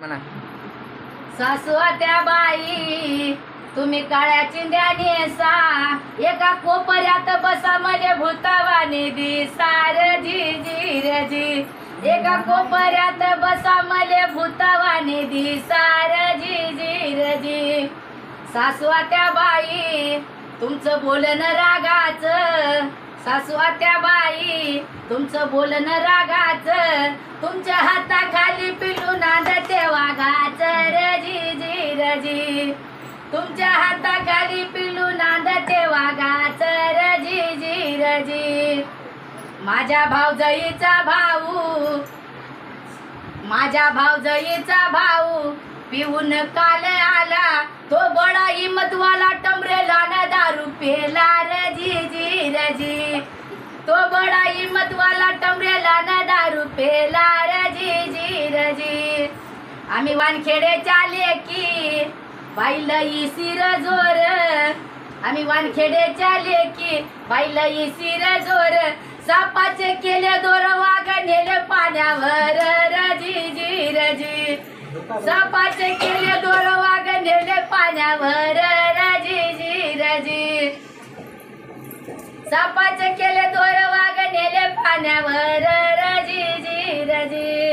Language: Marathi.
म्हणा. सासुआत्या बाई तुम्ही काळ्या चिंध्याने सा एका कोपऱ्यात बसा मले भूतावाने दिसा रजी जी रजी एका कोपऱ्यात बसा मले भूतावाने दिसा रजी जी रजी. सासुआत्या बाई तुमचं बोलणं रागाचं, सासुआत्या बाई तुमचं बोलणं रागाचं, तुमच्या हाताखाली पिलू नांदते वाघाचं रजी जी रजी तुमच्या हाताखाली पिलू नांदते वाघाचं रजी जी रजी. माझ्या भाऊजाईचा भाऊ पिऊन काल आला, तो बडा हिम्मतवाला टमरेला न दारू पेला रजी जी रजी तो बडा हिम्मतवाला टमरेला न दारू पेला रजी जी रजी. आम्ही वानखेडेच्या लेकी बाईला इसिर जोर, आम्ही वानखेडेच्या लेकी बाईला इसिर जोर, सापाचे केले दोर वाघ नेले पाण्यावर रजी जी रजी सापाचे केले दोर वाघ नेले पाण्यावर रजी जी रजी सापाचे केले दोर वाघ नेले पाण्यावर रजी जी रजी.